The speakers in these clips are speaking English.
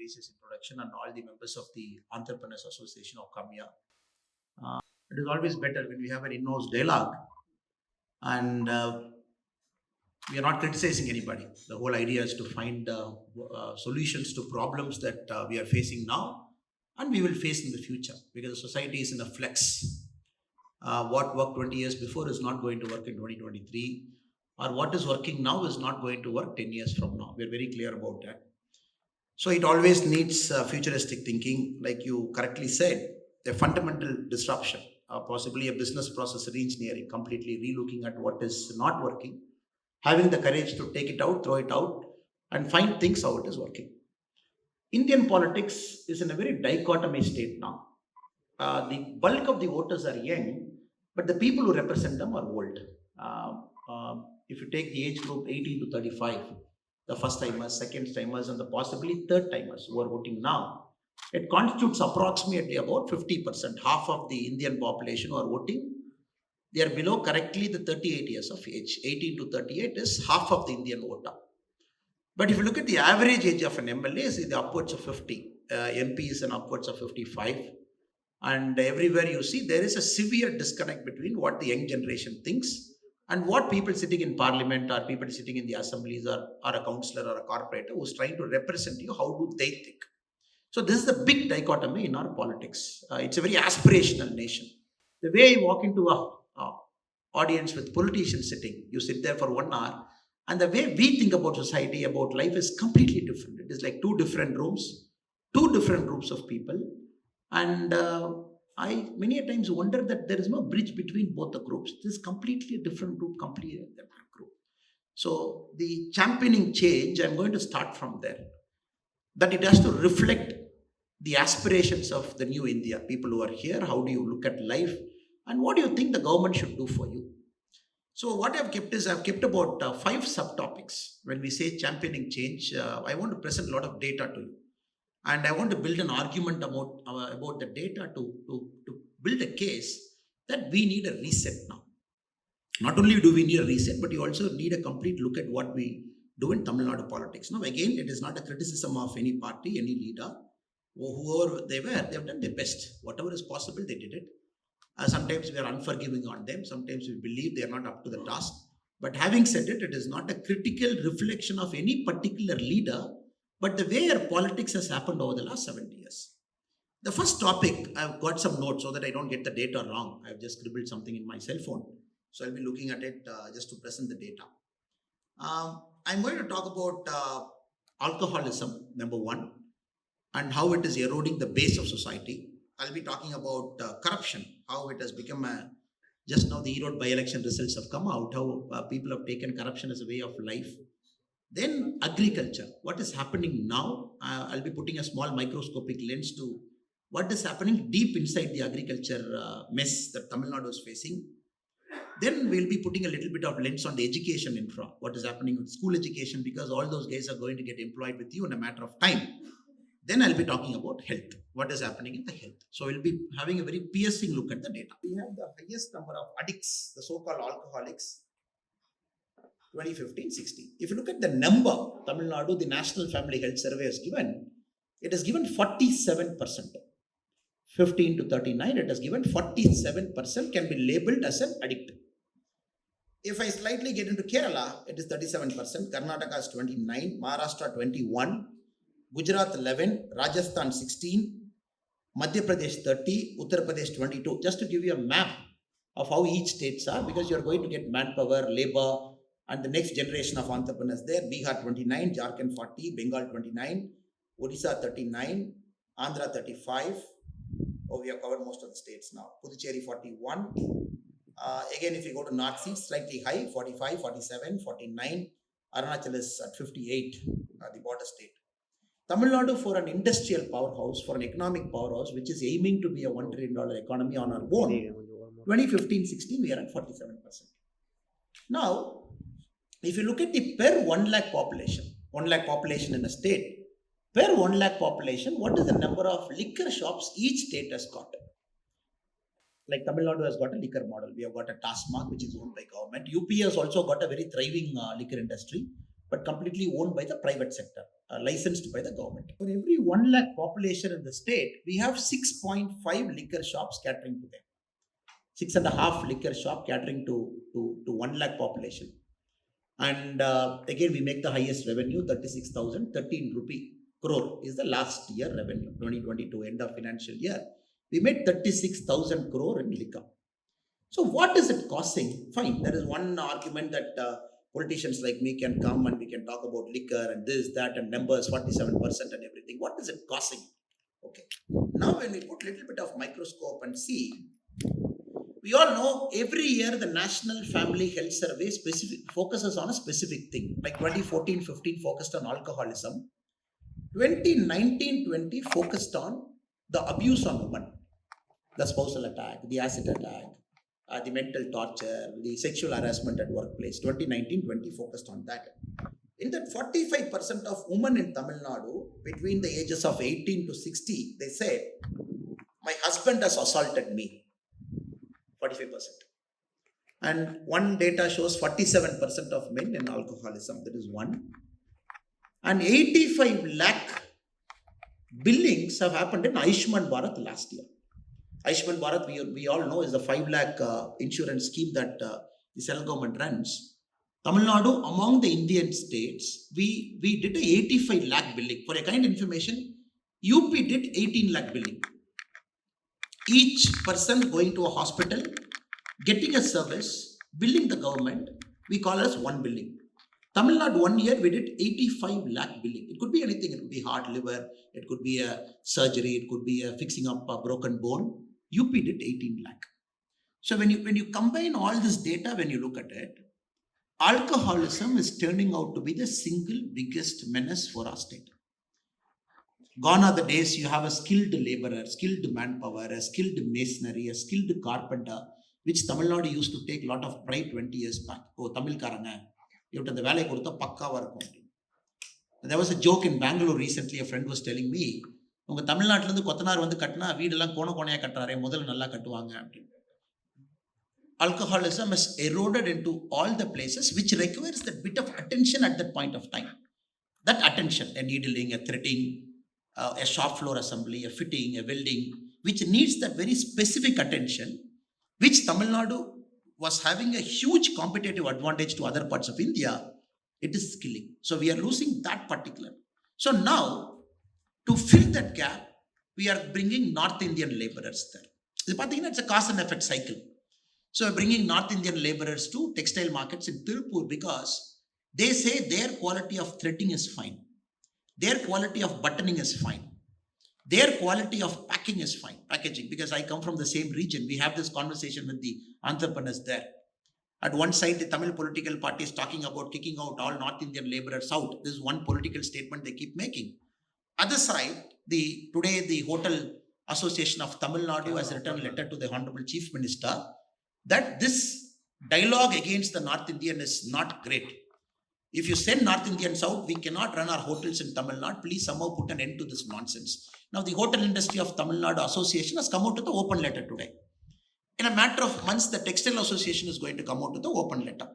gracious introduction, and all the members of the Entrepreneurs Association of come here. It is always better when we have an in-house dialogue and we are not criticizing anybody. The whole idea is to find solutions to problems that we are facing now and we will face in the future, because the society is in a flex. What worked 20 years before is not going to work in 2023, or what is working now is not going to work 10 years from now. We're very clear about that. So it always needs futuristic thinking, like you correctly said, a fundamental disruption, possibly a business process re-engineering, completely relooking at what is not working, having the courage to take it out, throw it out, and find things how it is working. Indian politics is in a very dichotomy state now. The bulk of the voters are young, but the people who represent them are old. If you take the age group 18 to 35, the first timers, second timers, and the possibly third timers who are voting now, it constitutes approximately about 50%, half of the Indian population who are voting. They are below correctly the 38 years of age. 18 to 38 is half of the Indian voter. But if you look at the average age of an MLA, it's the upwards of 50. MP is an upwards of 55. And everywhere you see, there is a severe disconnect between what the young generation thinks and what people sitting in parliament or people sitting in the assemblies or a councillor or a corporator who's trying to represent you, how do they think? So this is the big dichotomy in our politics. It's a very aspirational nation. The way I walk into a audience with politicians sitting, you sit there for 1 hour, and the way we think about society, about life is completely different. It is like two different rooms, two different groups of people. And I many a times wonder that there is no bridge between both the groups. This is completely a different group, completely a different group. So the championing change, I'm going to start from there. That it has to reflect the aspirations of the new India. People who are here, how do you look at life? And what do you think the government should do for you? So what I've kept is, I've kept about 5 subtopics. When we say championing change, I want to present a lot of data to you. And I want to build an argument about the data to build a case that we need a reset now. Not only do we need a reset, but you also need a complete look at what we do in Tamil Nadu politics. Now, again, it is not a criticism of any party, any leader, or whoever they were. They have done their best. Whatever is possible, they did it. Sometimes we are unforgiving on them. Sometimes we believe they are not up to the task. But having said it, it is not a critical reflection of any particular leader, but the way our politics has happened over the last 70 years. The first topic, I've got some notes so that I don't get the data wrong. I've just scribbled something in my cell phone. So I'll be looking at it just to present the data. I'm going to talk about alcoholism, number 1, and how it is eroding the base of society. I'll be talking about corruption, how it has become just now the Erode by-election results have come out, how people have taken corruption as a way of life. Then agriculture, what is happening now? I'll be putting a small microscopic lens to what is happening deep inside the agriculture mess that Tamil Nadu is facing. Then we'll be putting a little bit of lens on the education infra, what is happening with school education, because all those guys are going to get employed with you in a matter of time. Then I'll be talking about health, what is happening in the health. So we'll be having a very piercing look at the data. We have the highest number of addicts, the so-called alcoholics, 2015-16. If you look at the number, Tamil Nadu, the National Family Health Survey has given, it has given 47%. 15 to 39, it has given 47% can be labeled as an addict. If I slightly get into Kerala, it is 37%, Karnataka is 29, Maharashtra 21, Gujarat 11, Rajasthan 16, Madhya Pradesh 30, Uttar Pradesh 22. Just to give you a map of how each states are, because you are going to get manpower, labor, and the next generation of entrepreneurs there. Bihar 29, Jharkhand 40, Bengal 29, Odisha 39, Andhra 35. Oh, we have covered most of the states now. Puducherry 41. Again, if you go to North Seats, slightly high, 45, 47, 49. Arunachal is at 58, the border state. Tamil Nadu, for an industrial powerhouse, for an economic powerhouse, which is aiming to be a $1 trillion economy on our own, 2015-16, we are at 47%. Now, if you look at the per 1 lakh population in a state, per 1 lakh population, what is the number of liquor shops each state has got? Like Tamil Nadu has got a liquor model. We have got a TASMAC, which is owned by government. UP has also got a very thriving liquor industry, but completely owned by the private sector. licensed by the government. For every 1 lakh population in the state, we have 6.5 liquor shops catering to them. 6.5 liquor shop catering to 1 lakh population. And again, we make the highest revenue, 36,013 rupee crore is the last year revenue, 2022 end of financial year. We made 36,000 crore in liquor. So what is it costing? Fine, there is one argument that politicians like me can come and we can talk about liquor and this, that, and numbers, 47% and everything. What is it costing? Okay. Now when we put a little bit of microscope and see, we all know every year the National Family Health Survey focuses on a specific thing. Like 2014-15 focused on alcoholism. 2019-20 focused on the abuse on women, the spousal attack, the acid attack, the mental torture, the sexual harassment at workplace. 2019-20 focused on that. In that 45% of women in Tamil Nadu between the ages of 18 to 60, they said, my husband has assaulted me. 45%. And one data shows 47% of men in alcoholism. That is one. And 85 lakh billings have happened in Ayushman Bharat last year. Ayushman Bharat, we all know, is the 5 lakh insurance scheme that the central government runs. Tamil Nadu, among the Indian states, we did a 85 lakh billing. For a kind of information, UP did 18 lakh billing. Each person going to a hospital, getting a service, billing the government, we call it as one billing. Tamil Nadu, 1 year, we did 85 lakh billing. It could be anything. It could be heart, liver. It could be a surgery. It could be a fixing up a broken bone. UP did 18 lakh. So when you combine all this data, when you look at it, alcoholism is turning out to be the single biggest menace for our state. Gone are the days you have a skilled laborer, skilled manpower, a skilled masonry, a skilled carpenter, which Tamil Nadu used to take a lot of pride 20 years back. Oh, Tamil Karanga. There was a joke in Bangalore recently. A friend was telling me, alcoholism has eroded into all the places, which requires that bit of attention at that point of time. That attention, a needling, a threading, a shop floor assembly, a fitting, a welding, which needs that very specific attention, which Tamil Nadu was having a huge competitive advantage to other parts of India. It is skilling. So we are losing that particular. So now, to fill that gap, we are bringing North Indian laborers there. It's a cause and effect cycle. So we're bringing North Indian laborers to textile markets in Tirupur because they say their quality of threading is fine. Their quality of buttoning is fine. Their quality of packaging, because I come from the same region. We have this conversation with the entrepreneurs there. At one side, the Tamil political party is talking about kicking out all North Indian laborers out. This is one political statement they keep making. Other side, today the Hotel Association of Tamil Nadu has written a letter to the Honorable Chief Minister that this dialogue against the North Indian is not great. If you send North Indians out, we cannot run our hotels in Tamil Nadu. Please somehow put an end to this nonsense. Now, the Hotel Industry of Tamil Nadu Association has come out with an open letter today. In a matter of months, the Textile Association is going to come out with an open letter.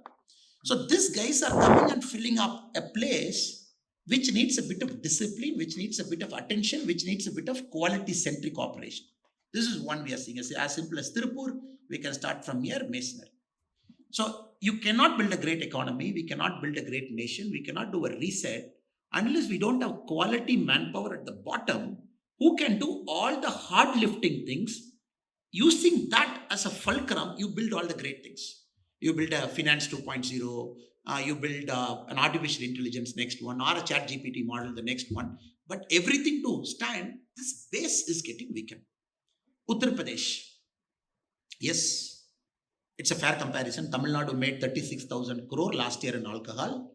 So these guys are coming and filling up a place which needs a bit of discipline, which needs a bit of attention, which needs a bit of quality-centric operation. This is one we are seeing. As simple as Tirupur, we can start from here, masonry. So you cannot build a great economy, we cannot build a great nation, we cannot do a reset unless we don't have quality manpower at the bottom who can do all the hard lifting things. Using that as a fulcrum, you build all the great things. You build a finance 2.0, you build an artificial intelligence next one, or a chat GPT model the next one. But everything to stand, this base is getting weakened. Uttar Pradesh. Yes, it's a fair comparison. Tamil Nadu made 36,000 crore last year in alcohol.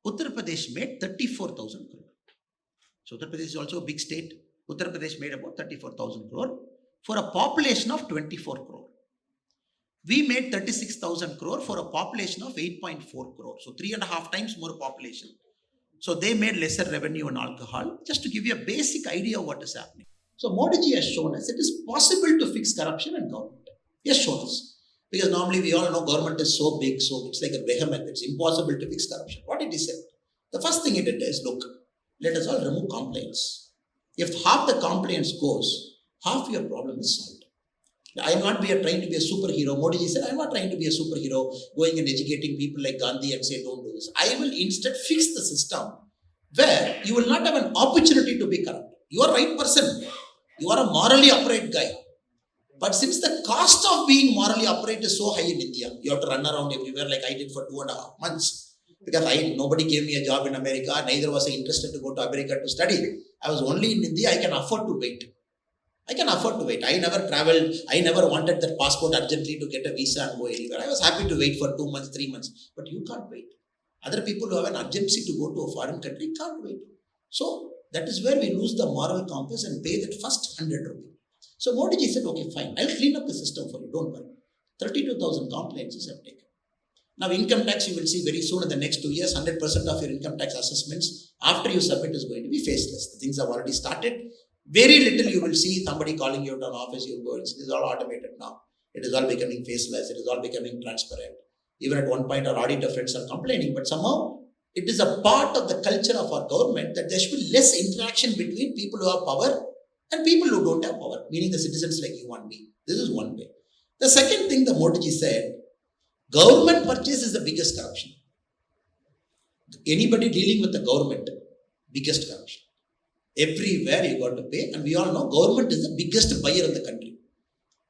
Uttar Pradesh made 34,000 crore. So Uttar Pradesh is also a big state. Uttar Pradesh made about 34,000 crore for a population of 24 crore. We made 36,000 crore for a population of 8.4 crore. So 3.5 times more population. So they made lesser revenue in alcohol. Just to give you a basic idea of what is happening. So Modi ji has shown us it is possible to fix corruption in government. He has shown us. Because normally we all know government is so big, so it's like a behemoth. It's impossible to fix corruption. What did he say? The first thing he did is, look, let us all remove complaints. If half the complaints goes, half your problem is solved. I am not trying to be a superhero. Modi ji said, I am not trying to be a superhero, going and educating people like Gandhi and say, don't do this. I will instead fix the system where you will not have an opportunity to be corrupt. You are right person. You are a morally upright guy. But since the cost of being morally upright is so high in India, you have to run around everywhere like I did for 2.5 months. Because nobody gave me a job in America, neither was I interested to go to America to study. I was only in India, I can afford to wait. I never traveled. I never wanted that passport urgently to get a visa and go anywhere. I was happy to wait for 2 months, 3 months. But you can't wait. Other people who have an urgency to go to a foreign country can't wait. So that is where we lose the moral compass and pay that first 100 rupees. So Modi ji said, okay, fine. I'll clean up the system for you. Don't worry. 32,000 complaints have taken. Now income tax, you will see very soon in the next 2 years, 100% of your income tax assessments after you submit is going to be faceless. The things have already started. Very little you will see somebody calling you to an office, you go, this is all automated now. It is all becoming faceless, it is all becoming transparent. Even at one point our auditor friends are complaining, but somehow it is a part of the culture of our government that there should be less interaction between people who have power and people who don't have power, meaning the citizens like you and me. This is one way. The second thing the Modi ji said, government purchase is the biggest corruption. Anybody dealing with the government, biggest corruption. Everywhere you got to pay, and we all know government is the biggest buyer in the country.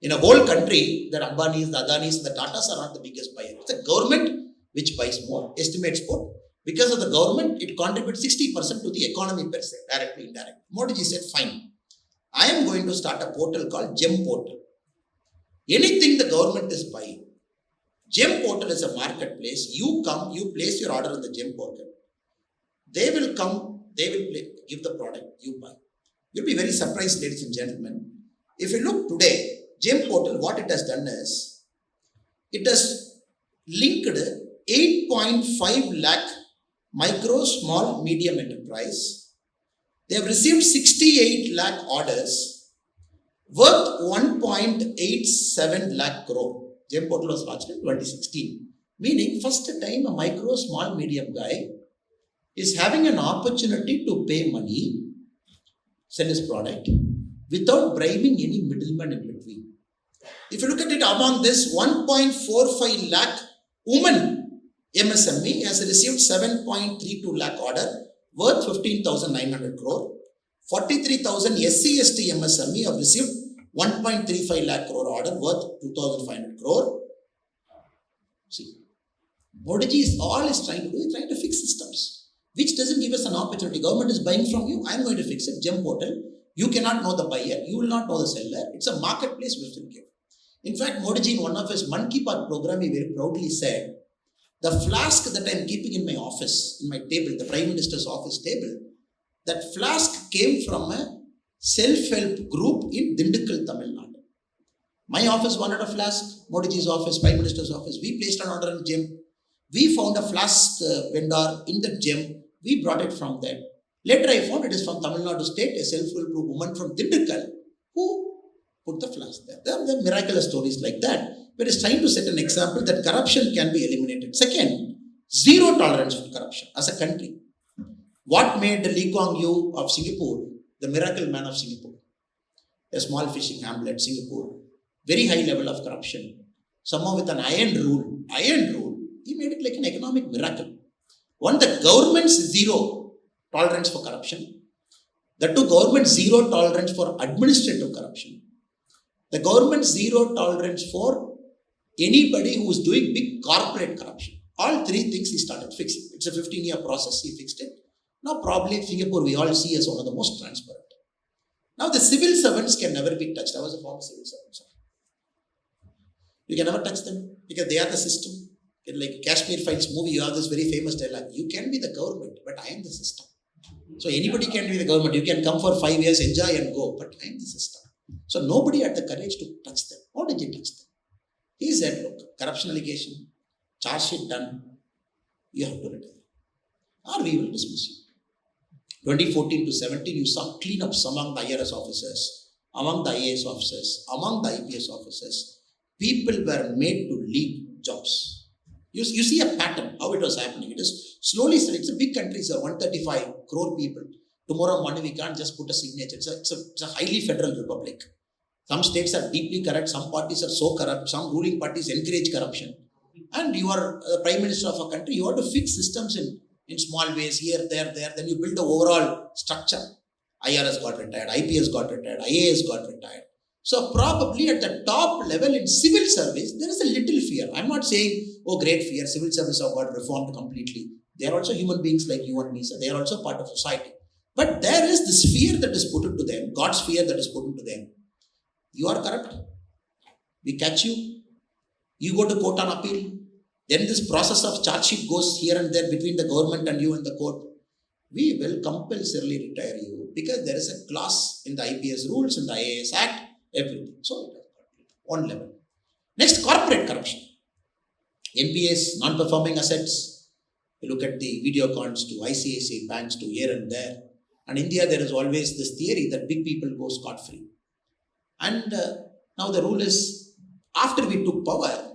In a whole country, the Ambanis, the Adanis, the Tatas are not the biggest buyer. It's the government which buys more, estimates more. Because of the government, it contributes 60% to the economy per se, directly, indirectly. Modi ji said, fine, I am going to start a portal called GEM portal. Anything the government is buying, GEM portal is a marketplace. You come, you place your order in the GEM portal. They will come, they will give the product, you buy. You'll be very surprised, ladies and gentlemen. If you look today, GEM portal, what it has done is, it has linked 8.5 lakh micro, small, medium enterprise. They have received 68 lakh orders worth 1.87 lakh crore. GEM portal was launched in 2016. Meaning, first time a micro, small, medium guy is having an opportunity to pay money, sell his product, without bribing any middleman in between. If you look at it, among this 1.45 lakh women MSME has received 7.32 lakh order worth 15,900 crore. 43,000 SC/ST MSME have received 1.35 lakh crore order worth 2,500 crore. See, Modi ji is trying to do is trying to fix systems, which doesn't give us an opportunity. Government is buying from you, I am going to fix it. GEM portal, you cannot know the buyer, you will not know the seller. It's a marketplace which will give. In fact, Modi ji in one of his Man Ki Baat program, he very proudly said, the flask that I am keeping in my office, in my table, the Prime Minister's office table, that flask came from a self-help group in Dindikkal, Tamilnadu. My office wanted a flask, Modi ji's office, Prime Minister's office. We placed an order in GEM. We found a flask vendor in the GEM. We brought it from there. Later I found it is from Tamil Nadu state, a self-help woman from Dindikkal who put the flask there. There are miraculous stories like that. But it's trying to set an example that corruption can be eliminated. Second, zero tolerance for corruption as a country. What made Lee Kuan Yew of Singapore, the miracle man of Singapore, a small fishing hamlet, Singapore, very high level of corruption, somehow with an iron rule, he made it like an economic miracle. One, the government's zero tolerance for corruption. The two, government's zero tolerance for administrative corruption. The government's zero tolerance for anybody who is doing big corporate corruption. All three things he started fixing. It's a 15-year process, he fixed it. Now probably Singapore we all see as one of the most transparent. Now the civil servants can never be touched. I was a former civil servant. You can never touch them because they are the system. In like Kashmir Files movie, you have this very famous dialogue. You can be the government, but I am the system. So anybody can be the government. You can come for 5 years, enjoy and go, but I am the system. So nobody had the courage to touch them. How did you touch them? He said, look, corruption allegation, charge sheet done, you have to return. Or we will dismiss you. 2014 to 17, you saw cleanups among the IRS officers, among the IAS officers, among the IPS officers. People were made to leave jobs. You see a pattern, how it was happening. It is slowly, it's a big country, sir, 135. crore people. Tomorrow morning we can't just put a signature. It's a highly federal republic. Some states are deeply corrupt. Some parties are so corrupt. Some ruling parties encourage corruption. And you are the prime minister of a country. You have to fix systems in small ways, here, there. Then you build the overall structure. IRS got retired. IPS got retired. IAS got retired. So probably at the top level in civil service, there is a little fear. I'm not saying, oh, great fear. Civil service have got reformed completely. They are also human beings like you and me. So they are also part of society. But there is this fear that is put into them. God's fear that is put into them. You are corrupt. We catch you. You go to court on appeal. Then this process of charge sheet goes here and there between the government and you and the court. We will compulsorily retire you because there is a clause in the IPS rules, in the IAS Act, everything. So, one level. Next, corporate corruption. NPAs, non-performing assets. You look at the Videocons to ICICI banks to here and there. And in India, there is always this theory that big people go scot-free. And now the rule is, after we took power,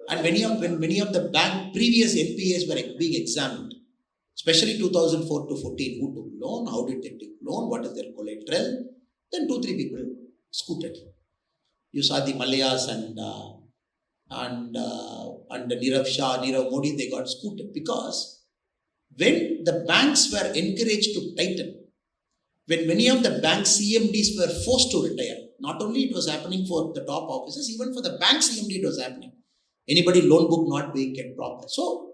and when many of the bank previous NPAs were being examined, especially 2004 to 14, who took loan, how did they take loan, what is their collateral, then 2-3 people scooted. You saw the Malayas and Nirav Shah, Nirav Modi, they got scooted because when the banks were encouraged to tighten, when many of the bank CMDs were forced to retire, not only it was happening for the top officers, even for the bank CMD it was happening. Anybody loan book not being kept proper. So,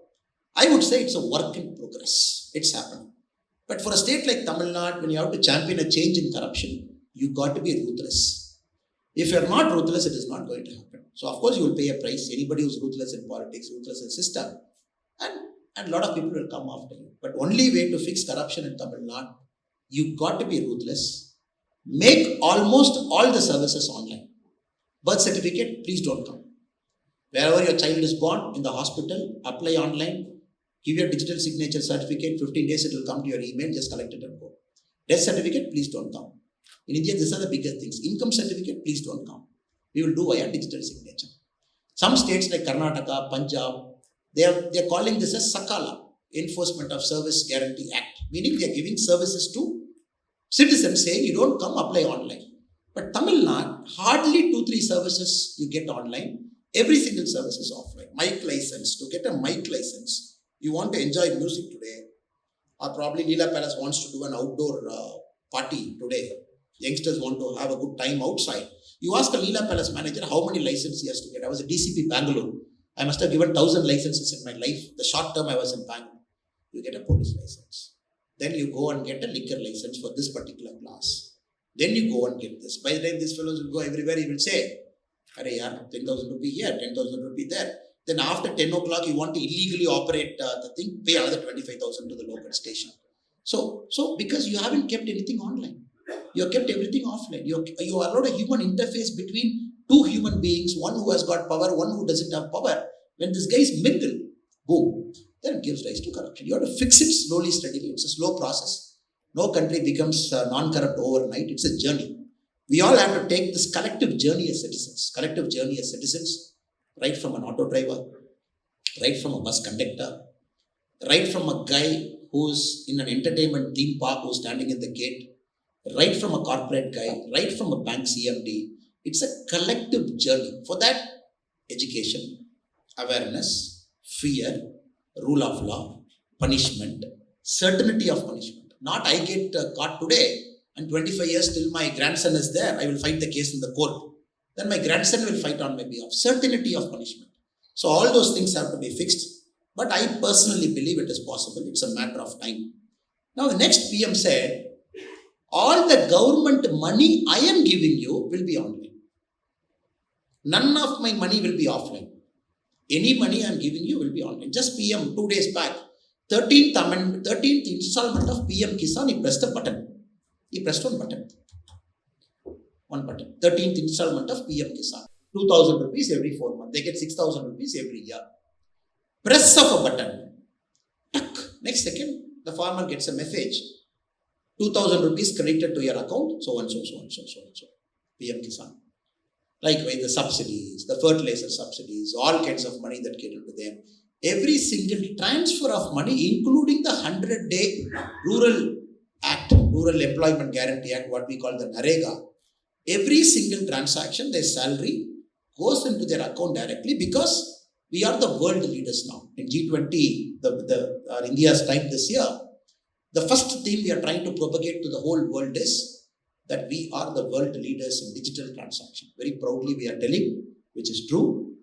I would say it's a work in progress. It's happening. But for a state like Tamil Nadu, when you have to champion a change in corruption, you got to be ruthless. If you're not ruthless, it is not going to happen. So, of course, you will pay a price. Anybody who's ruthless in politics, ruthless in system, and a lot of people will come after you. But only way to fix corruption in Tamil Nadu, you got to be ruthless. Make almost all the services online. Birth certificate, please don't come. Wherever your child is born, in the hospital, apply online, give your digital signature certificate, 15 days it will come to your email, just collect it and go. Death certificate, please don't come. In India, these are the biggest things. Income certificate, please don't come. We will do via digital signature. Some states like Karnataka, Punjab, they are calling this as Sakala, Enforcement of Service Guarantee Act, meaning they are giving services to citizens saying you don't come apply online. But Tamil Nadu, hardly 2-3 services you get online. Every single service is offline. Mic license, to get a mic license, you want to enjoy music today, or probably Leela Palace wants to do an outdoor party today. Youngsters want to have a good time outside. You ask a Leela Palace manager how many licenses he has to get. I was a DCP Bangalore. I must have given 1,000 licenses in my life. The short term I was in Bangalore. You get a police license. Then you go and get a liquor license for this particular class. Then you go and get this. By the time these fellows will go everywhere, he will say, "Arey yaar, 10,000 rupee here, 10,000 rupee there." Then after 10 o'clock, you want to illegally operate the thing, pay another 25,000 to the local station. So because you haven't kept anything online. You have kept everything offline. You allowed a human interface between two human beings, one who has got power, one who doesn't have power. When this guy is mingle, boom, then it gives rise to corruption. You have to fix it slowly, steadily. It's a slow process. No country becomes non-corrupt overnight. It's a journey. We all have to take this collective journey as citizens, right from an auto driver, right from a bus conductor, right from a guy who's in an entertainment theme park who's standing in the gate, right from a corporate guy, right from a bank CMD. It's a collective journey. For that, education, awareness, fear, rule of law, punishment, certainty of punishment. Not I get caught today and 25 years till my grandson is there, I will fight the case in the court. Then my grandson will fight on my behalf. Certainty of punishment. So all those things have to be fixed. But I personally believe it is possible. It's a matter of time. Now the next PM said, all the government money I am giving you will be online. None of my money will be offline. Any money I am giving you will be online. Just PM 2 days back, 13th installment of PM Kisan, he pressed a button. He pressed one button. 13th installment of PM Kisan. 2,000 rupees every 4 months. They get 6,000 rupees every year. Press of a button. Tuck. Next second, the farmer gets a message. 2,000 rupees credited to your account, so and so. PM Kisan. Likewise, the subsidies, the fertilizer subsidies, all kinds of money that get into them. Every single transfer of money, including the 100-day rural Rural Employment Guarantee Act, what we call the NREGA, every single transaction, their salary goes into their account directly, because we are the world leaders now. In G20, India's time this year, the first thing we are trying to propagate to the whole world is that we are the world leaders in digital transaction. Very proudly we are telling, which is true.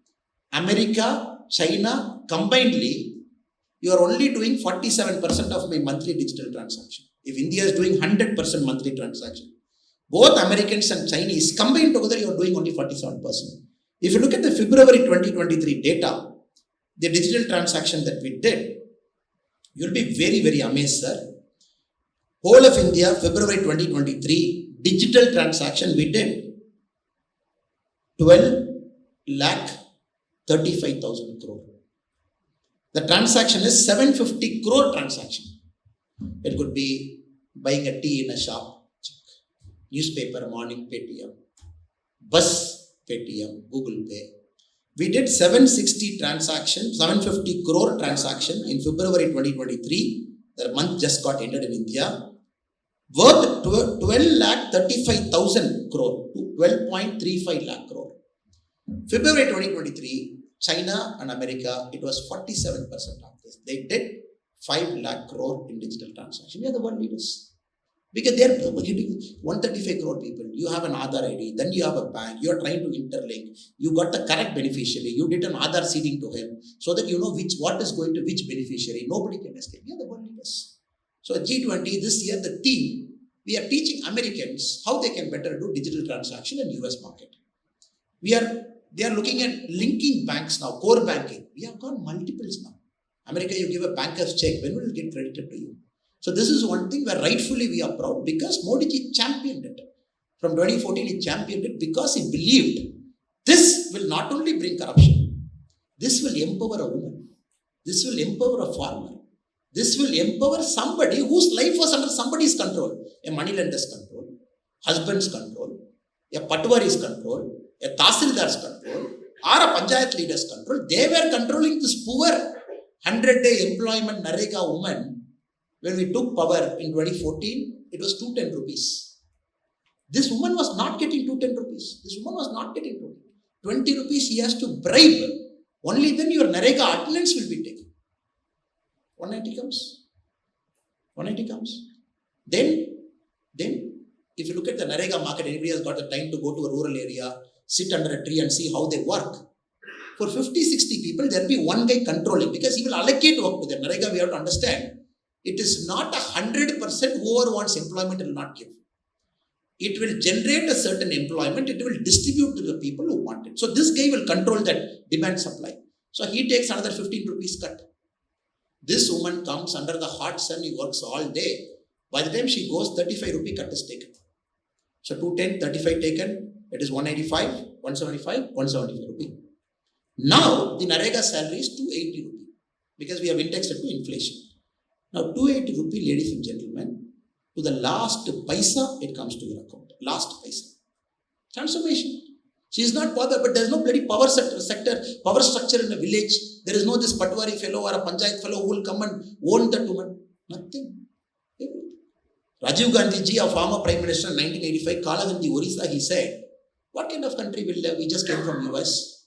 America, China, combinedly, you are only doing 47% of my monthly digital transaction. If India is doing 100% monthly transaction, both Americans and Chinese combined together, you are doing only 47%. If you look at the February 2023 data, the digital transaction that we did, you'll be very, very amazed, sir. Whole of India, February 2023, digital transaction we did 12,35,000 crore. The transaction is 750 crore transaction. It could be buying a tea in a shop, newspaper, morning, Paytm, bus, Paytm, Google Pay. We did 760 transactions, 750 crore transaction in February 2023. The month just got ended in India. Worth 12,35,000 crore to 12.35 lakh crore. February 2023, China and America, it was 47% of this. They did 5 lakh crore in digital transaction. We are the world leaders. Because they are hitting 135 crore people. You have an Aadhaar ID, then you have a bank, you are trying to interlink, you got the correct beneficiary, you did an Aadhaar seeding to him, so that you know what is going to which beneficiary. Nobody can escape. We are the world leaders. So at G20 this year, the team, we are teaching Americans how they can better do digital transaction in US market. They are looking at linking banks now, core banking. We have got multiples now. America, you give a banker's check, when will it get credited to you? So this is one thing where rightfully we are proud, because Modi ji championed it. From 2014, he championed it because he believed this will not only bring corruption, this will empower a woman, this will empower a farmer, this will empower somebody whose life was under somebody's control, a moneylender's control, husband's control, a patwari's control, a tahsildar's control, or a panchayat leader's control. They were controlling this poor 100-day employment NREGA woman. When we took power in 2014, it was 210 rupees. This woman was not getting 210 rupees. This woman was not getting 20 rupees. He has to bribe. Only then your NREGA attendance will be taken. 190 comes. 190 comes. Then, if you look at the NREGA market, anybody has got the time to go to a rural area, sit under a tree and see how they work. For 50, 60 people, there will be one guy controlling, because he will allocate work to them. NREGA, we have to understand. It is not 100% whoever wants employment will not give. It will generate a certain employment. It will distribute to the people who want it. So this guy will control that demand supply. So he takes another 15 rupees cut. This woman comes under the hot sun. He works all day. By the time she goes, 35 rupee cut is taken. So 210, 35 taken. It is 185, 175, 175 rupee. Now the NREGA salary is 280 rupee, because we have indexed it to inflation. Now 280 rupee, ladies and gentlemen, to the last paisa, it comes to your account. Last paisa. Transformation. She is not bothered, but there is no bloody power structure in a village. There is no this patwari fellow or a panchayat fellow who will come and own that woman. Nothing. Rajiv Gandhi ji, a former Prime Minister in 1985, Kalagandhi, Orissa, he said, what kind of country will live? We just came from US.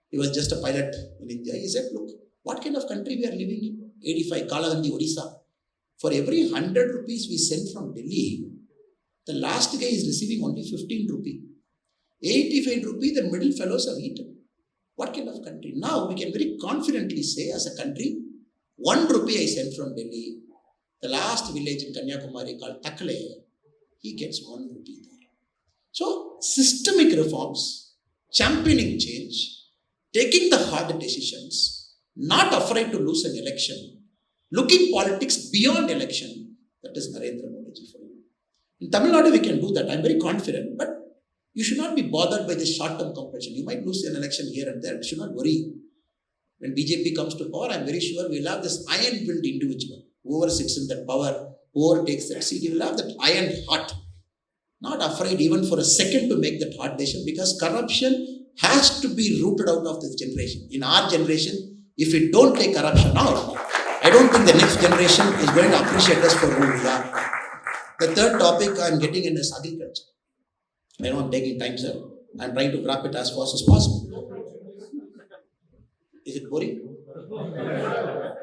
He was just a pilot in India. He said, look, what kind of country we are living in? 85, Kalagandhi, Orissa. For every 100 rupees we send from Delhi, the last guy is receiving only 15 rupee. 85 rupee, the middle fellows have eaten. What kind of country? Now we can very confidently say, as a country, 1 rupee I sent from Delhi. The last village in Kanyakumari called Takle, he gets 1 rupee there. So, systemic reforms, championing change, taking the hard decisions, not afraid to lose an election, looking politics beyond election, that is Narendra Modi ji for you. In Tamilnadu, we can do that. I am very confident, but you should not be bothered by this short-term competition. You might lose an election here and there. You should not worry. When BJP comes to power, I am very sure we will have this iron-willed individual. Whoever sits in that power, whoever takes that seat, he will have that iron heart. Not afraid even for a second to make that hard decision, because corruption has to be rooted out of this generation. In our generation, if we don't take corruption out, I don't think the next generation is going to appreciate us for who we are. The third topic I'm getting in is agriculture. I know I'm taking time, sir. I'm trying to wrap it as fast as possible. Is it boring?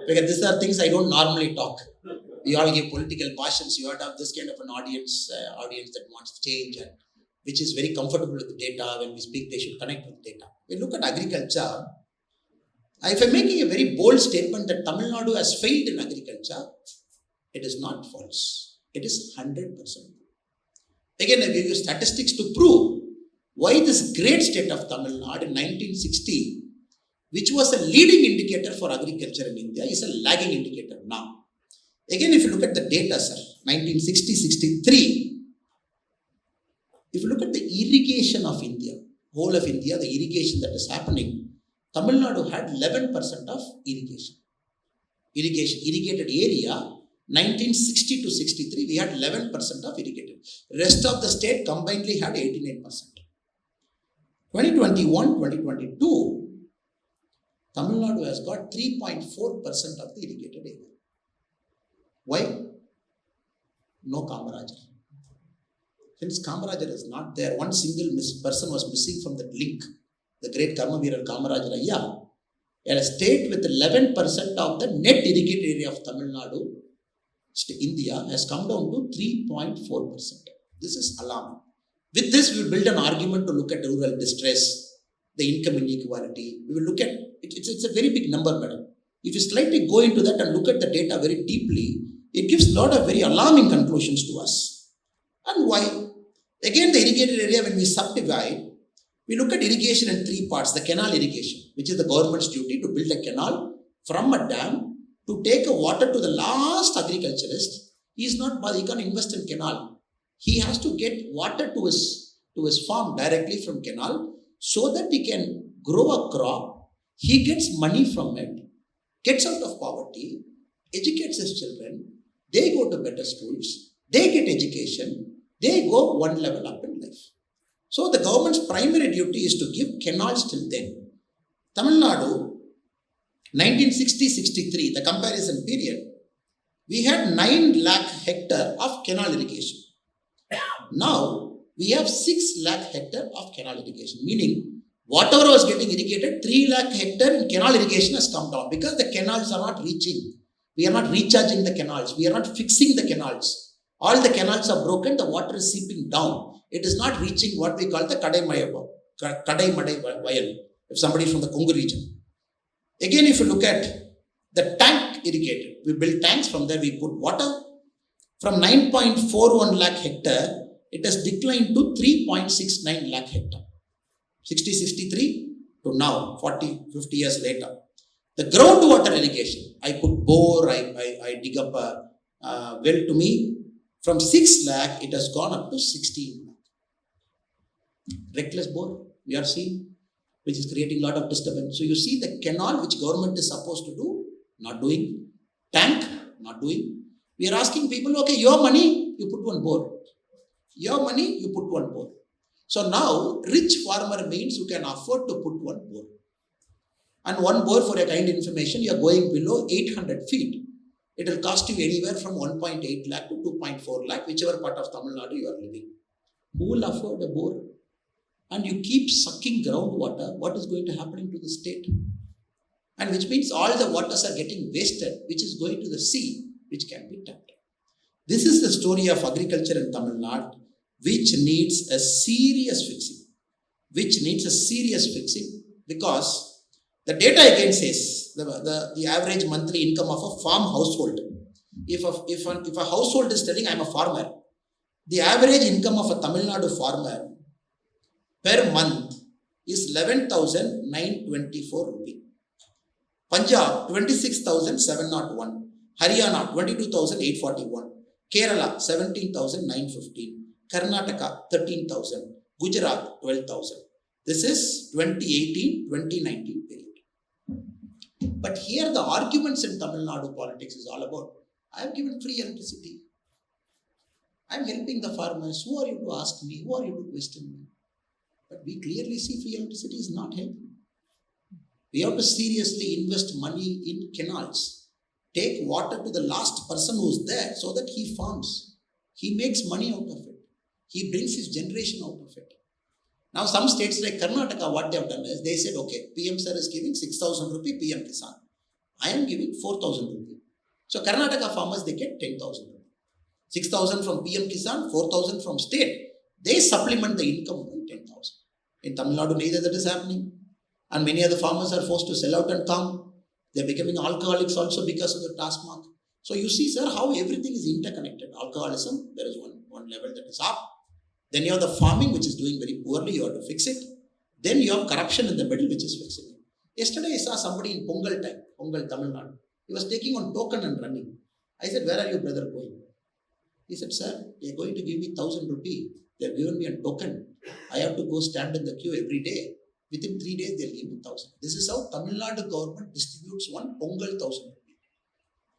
Because these are things I don't normally talk. We all give political passions. You have to have this kind of an audience that wants change and which is very comfortable with the data. When we speak, they should connect with data. We look at agriculture. If I'm making a very bold statement that Tamil Nadu has failed in agriculture, it is not false. It is 100%. Again, I give you statistics to prove why this great state of Tamil Nadu in 1960, which was a leading indicator for agriculture in India, is a lagging indicator now. Again, if you look at the data, sir, 1960-63, if you look at the irrigation of India, whole of India, the irrigation that is happening, Tamil Nadu had 11% of irrigation. Irrigated area, 1960 to 63, we had 11% of irrigated. Rest of the state combinedly had 89%. 2021-2022, Tamil Nadu has got 3.4% of the irrigated area. Why? No Kamarajar. Since Kamarajar is not there, one single person was missing from that link. The great Karmaveerar Kamarajar Ayya, a state with 11% of the net irrigated area of Tamil Nadu, India, has come down to 3.4%. This is alarming. With this, we will build an argument to look at rural distress, the income inequality. We will look at, it's a very big number, madam. If you slightly go into that and look at the data very deeply, it gives a lot of very alarming conclusions to us. And why? Again, the irrigated area, when we subdivide, we look at irrigation in three parts. The canal irrigation, which is the government's duty to build a canal from a dam to take a water to the last agriculturist. He can't invest in canal. He has to get water to his farm directly from canal so that he can grow a crop. He gets money from it, gets out of poverty, educates his children, they go to better schools, they get education, they go one level up in life. So the government's primary duty is to give canals till then. Tamil Nadu, 1960-63, the comparison period, we had 9 lakh hectare of canal irrigation. Now, we have 6 lakh hectare of canal irrigation, meaning whatever was getting irrigated, 3 lakh hectare in canal irrigation has come down because the canals are not reaching. We are not recharging the canals. We are not fixing the canals. All the canals are broken. The water is seeping down. It is not reaching what we call the Kadai Madai Vayal, if somebody is from the Kongu region. Again, if you look at the tank irrigated, we build tanks, from there we put water. From 9.41 lakh hectare, it has declined to 3.69 lakh hectare. 60-63 to now, 40-50 years later. The groundwater irrigation, I put bore, I dig up a well to me. From 6 lakh, it has gone up to 16 lakh. Reckless bore, we are seeing, which is creating a lot of disturbance. So you see the canal, which government is supposed to do, not doing. Tank, not doing. We are asking people, okay, your money, you put one bore. Your money, you put one bore. So now, rich farmer means you can afford to put one bore. And one bore, for a kind of information, you are going below 800 feet. It will cost you anywhere from 1.8 lakh to 2.4 lakh, whichever part of Tamil Nadu you are living. Who will afford a bore? And you keep sucking groundwater, what is going to happen to the state? And which means all the waters are getting wasted, which is going to the sea, which can be tapped. This is the story of agriculture in Tamil Nadu, which needs a serious fixing. Because the data again says the average monthly income of a farm household. If a household is telling I'm a farmer, the average income of a Tamil Nadu farmer per month is 11,924 rupees. Punjab 26,701, Haryana 22,841, Kerala 17,915, Karnataka 13,000, Gujarat 12,000. This is 2018-2019 period. But here the arguments in Tamil Nadu politics is all about, I have given free electricity. I am helping the farmers. Who are you to ask me? Who are you to question me? But we clearly see free electricity is not helping. We have to seriously invest money in canals. Take water to the last person who is there so that he farms. He makes money out of it. He brings his generation out of it. Now some states like Karnataka, what they have done is, they said, okay, PM sir is giving 6,000 rupee PM Kisan. I am giving 4,000 rupee. So Karnataka farmers, they get 10,000 rupee. 6,000 from PM Kisan, 4,000 from state. They supplement the income by 10,000. In Tamil Nadu, neither that is happening. And many other farmers are forced to sell out and come. They are becoming alcoholics also because of the task mark. So you see, sir, how everything is interconnected. Alcoholism, there is one level that is up. Then you have the farming, which is doing very poorly. You have to fix it. Then you have corruption in the middle, which is fixing it. Yesterday, I saw somebody in Pongal time, Pongal, Tamil Nadu. He was taking on token and running. I said, where are you, brother, going? He said, sir, they are going to give me 1,000 rupee. They have given me a token. I have to go stand in the queue every day. Within 3 days, they'll give me 1,000. This is how Tamil Nadu government distributes one Pongal 1,000 rupee.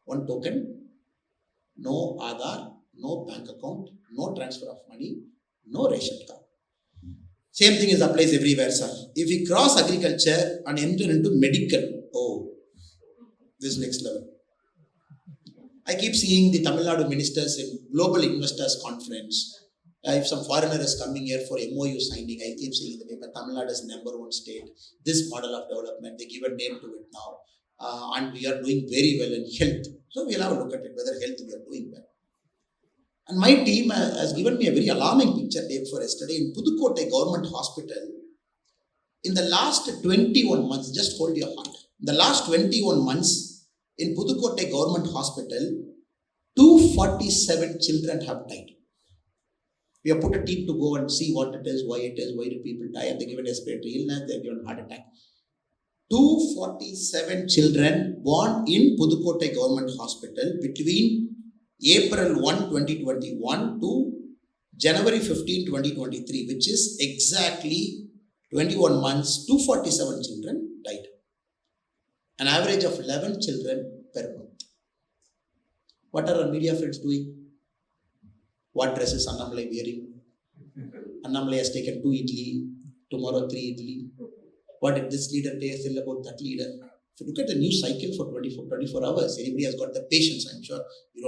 One token, no Aadhaar, no bank account, no transfer of money, no ration card. Same thing is applies everywhere, sir. If we cross agriculture and enter into medical, oh, this next level. I keep seeing the Tamil Nadu ministers in Global Investors Conference. If some foreigner is coming here for MOU signing, I keep seeing in the paper, Tamil Nadu is #1 state. This model of development, they give a name to it now. And we are doing very well in health. So we'll have a look at it, whether health we are doing well. And my team has given me a very alarming picture day before yesterday in Pudukkottai Government Hospital. In the last 21 months, just hold your heart. In the last 21 months, in Pudukkottai Government Hospital, 247 children have died. We have put a team to go and see what it is, why do people die, and they give a respiratory illness, they give a heart attack. 247 children born in Pudukkottai Government Hospital between April 1, 2021 to January 15, 2023, which is exactly 21 months, 247 children died. An average of 11 children per month. What are our media friends doing? What dress is Annamalai wearing? Annamalai has taken 2 idli, tomorrow 3 idli. What did this leader say about that leader? If you look at the news cycle for 24 hours, anybody has got the patience. I'm sure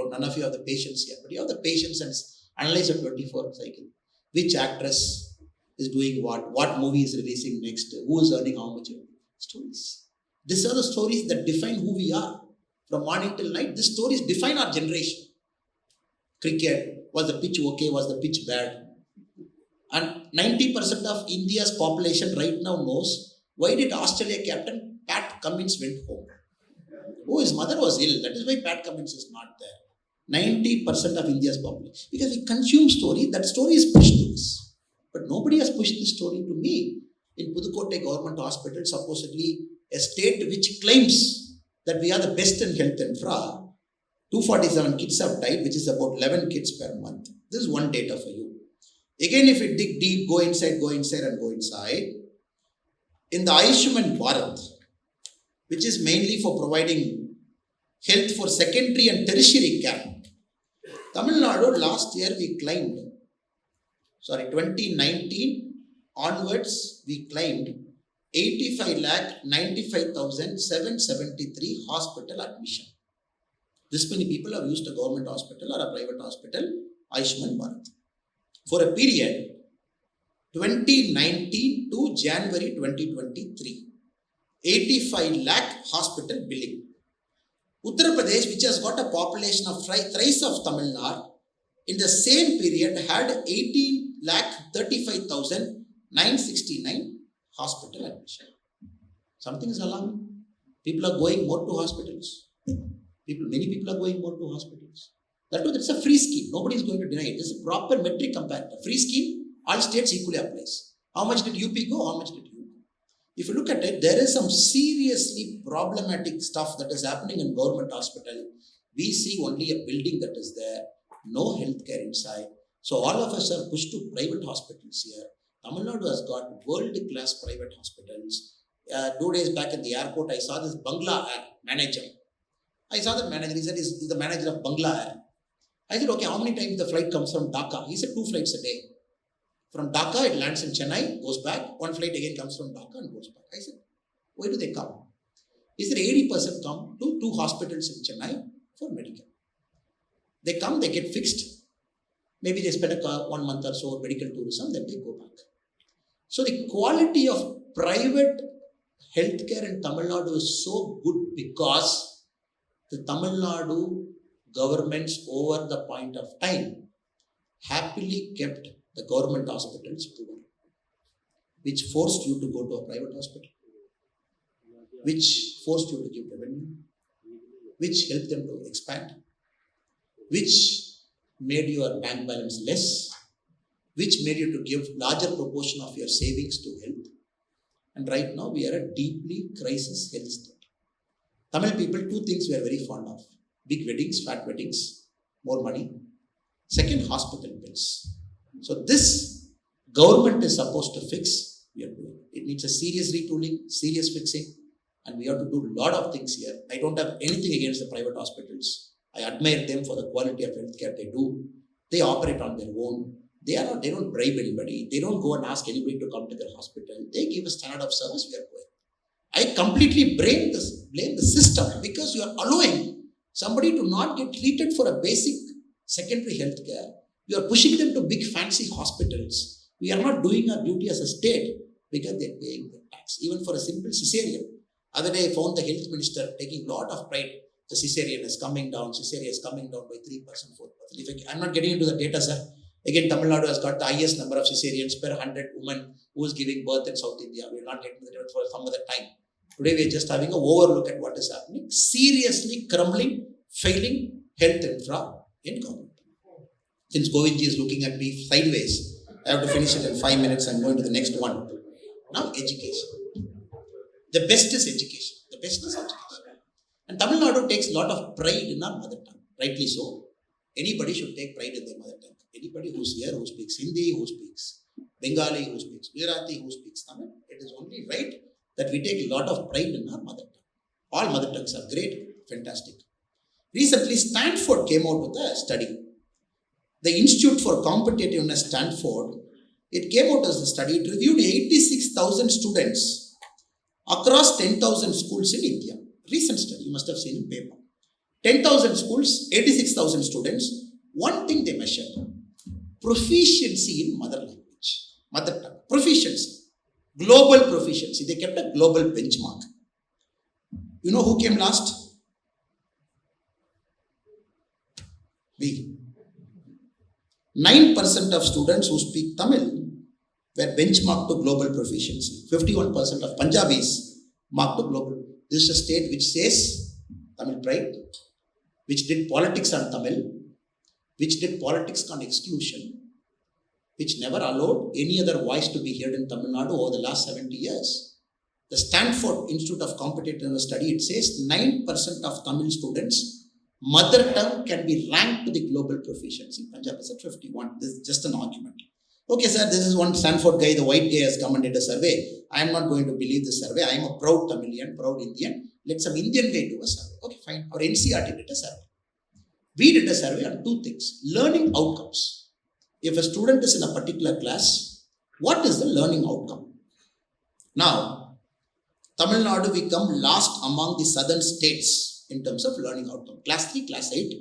none of you have the patience here, but you have the patience and analyze the 24 cycle. Which actress is doing what movie is releasing next, who is earning how much. Stories. These are the stories that define who we are. From morning till night, these stories define our generation. Cricket, was the pitch okay, was the pitch bad? And 90% of India's population right now knows why did Australia captain Pat Cummins went home. Oh, his mother was ill. That is why Pat Cummins is not there. 90% of India's population. Because we consume story, that story is pushed to us. But nobody has pushed this story to me. In Pudukkottai Government Hospital, supposedly a state which claims that we are the best in health infra, 247 kids have died, which is about 11 kids per month. This is one data for you. Again, if you dig deep, go inside. In the Ayushman Bharat, which is mainly for providing health for secondary and tertiary care, Tamil Nadu last year we climbed, 2019 onwards, we climbed 85,95,773 hospital admission. This many people have used a government hospital or a private hospital, Ayushman Bharat. For a period 2019 to January 2023, 85 lakh hospital billing. Uttar Pradesh, which has got a population of thrice of Tamil Nadu, in the same period had 18,35,969 hospital admission. Something is alarming. People are going more to hospitals. Many people are going more to hospitals. That's a free scheme. Nobody is going to deny it. It's a proper metric comparator. Free scheme, all states equally applies. How much did UP go? How much did you go? If you look at it, there is some seriously problematic stuff that is happening in government hospital. We see only a building that is there, no healthcare inside. So all of us are pushed to private hospitals here. Tamil Nadu has got world-class private hospitals. 2 days back at the airport, I saw this Bangla Air manager. I saw that manager. He said he's the manager of Bangla Air. I said, okay, how many times the flight comes from Dhaka? He said 2 flights a day. From Dhaka, it lands in Chennai, goes back. 1 flight again comes from Dhaka and goes back. I said, why do they come? He said 80% come to 2 hospitals in Chennai for medical. They come, they get fixed. Maybe they spend 1 month or so medical tourism, then they go back. So the quality of private healthcare in Tamil Nadu is so good because the Tamil Nadu governments over the point of time happily kept the government hospitals poor, which forced you to go to a private hospital, which forced you to give revenue, which helped them to expand, which made your bank balance less, which made you to give larger proportion of your savings to health. And right now we are a deeply crisis health state. Tamil people, two things we are very fond of: big weddings, fat weddings, more money. Second, hospital bills. So this government is supposed to fix. We are doing. It needs a serious retooling, serious fixing, and we have to do a lot of things here. I don't have anything against the private hospitals. I admire them for the quality of healthcare they do. They operate on their own. They don't bribe anybody. They don't go and ask anybody to come to their hospital. They give a standard of service. We are going. I completely blame the system because you are allowing somebody to not get treated for a basic secondary health care. You are pushing them to big fancy hospitals. We are not doing our duty as a state because they are paying the tax. Even for a simple cesarean. Other day I found the health minister taking a lot of pride. The cesarean is coming down. Cesarean is coming down by 3%, 4%. I'm not getting into the data, sir. Again, Tamil Nadu has got the highest number of cesareans per 100 women who is giving birth in South India. We will not get into the data for some other time. Today we are just having an overlook at what is happening. Seriously crumbling, failing health infra in government. Since Govindji is looking at me sideways, I have to finish it in 5 minutes and go into the next one. Now, education. The best is education. The best is education. And Tamil Nadu takes a lot of pride in our mother tongue. Rightly so. Anybody should take pride in their mother tongue. Anybody who's here, who speaks Hindi, who speaks Bengali, who speaks Gujarati, who speaks Tamil, it is only right that we take a lot of pride in our mother tongue. All mother tongues are great, fantastic. Recently, Stanford came out with a study. The Institute for Competitiveness, Stanford, it came out as a study. It reviewed 86,000 students across 10,000 schools in India. Recent study, you must have seen in paper. 10,000 schools, 86,000 students. One thing they measured: proficiency in mother language, mother tongue, proficiency, global proficiency. They kept a global benchmark. You know who came last? We. 9% of students who speak Tamil were benchmarked to global proficiency. 51% of Punjabis marked to global. This is a state which says Tamil pride, which did politics on Tamil, which did politics on exclusion, which never allowed any other voice to be heard in Tamil Nadu over the last 70 years. The Stanford Institute of Competitiveness study, it says 9% of Tamil students, mother tongue can be ranked to the global proficiency. Punjab is at 51. This is just an argument. Okay, sir, this is one Stanford guy, the white guy has come and did a survey. I am not going to believe this survey. I am a proud Tamilian, proud Indian. Let some Indian guy do a survey. Okay, fine. Our NCRT did a survey. We did a survey on two things: learning outcomes. If a student is in a particular class, what is the learning outcome? Now, Tamil Nadu, we come last among the southern states in terms of learning outcome. Class 3, class 8,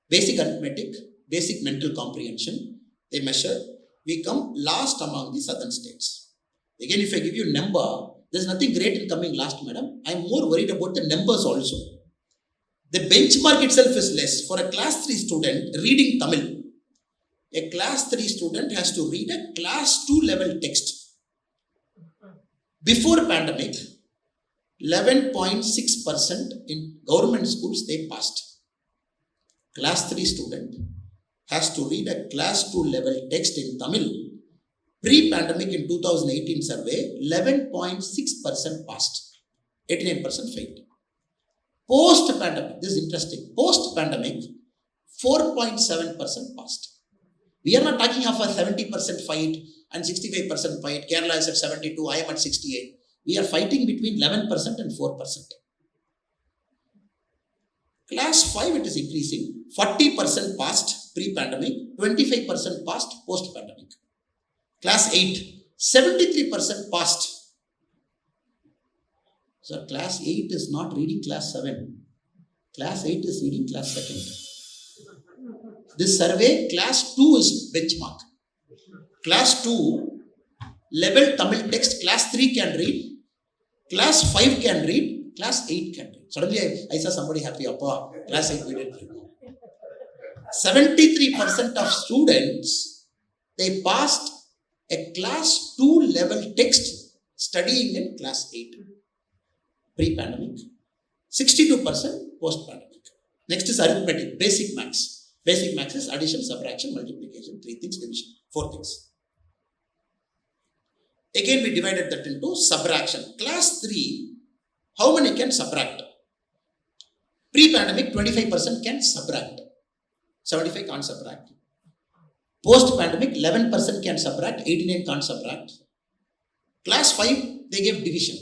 basic arithmetic, basic mental comprehension, they measure. We come last among the southern states. Again, if I give you a number, there's nothing great in coming last, madam. I'm more worried about the numbers also. The benchmark itself is less. For a class 3 student reading Tamil, a class 3 student has to read a class 2 level text. Before pandemic, 11.6% in government schools they passed. Class 3 student has to read a class 2 level text in Tamil. Pre-pandemic in 2018 survey, 11.6% passed, 89% failed. Post-pandemic, this is interesting, post-pandemic, 4.7% passed. We are not talking of a 70% fight and 65% fight. Kerala is at 72, I am at 68. We are fighting between 11% and 4%. Class 5, it is increasing. 40% passed pre-pandemic, 25% passed post-pandemic. Class 8, 73% passed. So class 8 is not reading class 7. Class 8 is reading class 2nd. This survey, class 2 is benchmark. Class 2, level Tamil text, class 3 can read, class 5 can read, class 8 can read. Suddenly I saw somebody happy, Appa, class 8 we didn't read. 73% of students, they passed a class 2 level text studying in class 8. Pre-pandemic. 62% post-pandemic. Next is arithmetic, basic maths. Basic maths is addition, subtraction, multiplication, 3 things, division, 4 things. Again, we divided that into subtraction. Class 3, how many can subtract? Pre-pandemic, 25% can subtract. 75 can't subtract. Post-pandemic, 11% can subtract, 89 can't subtract. Class 5, they gave division.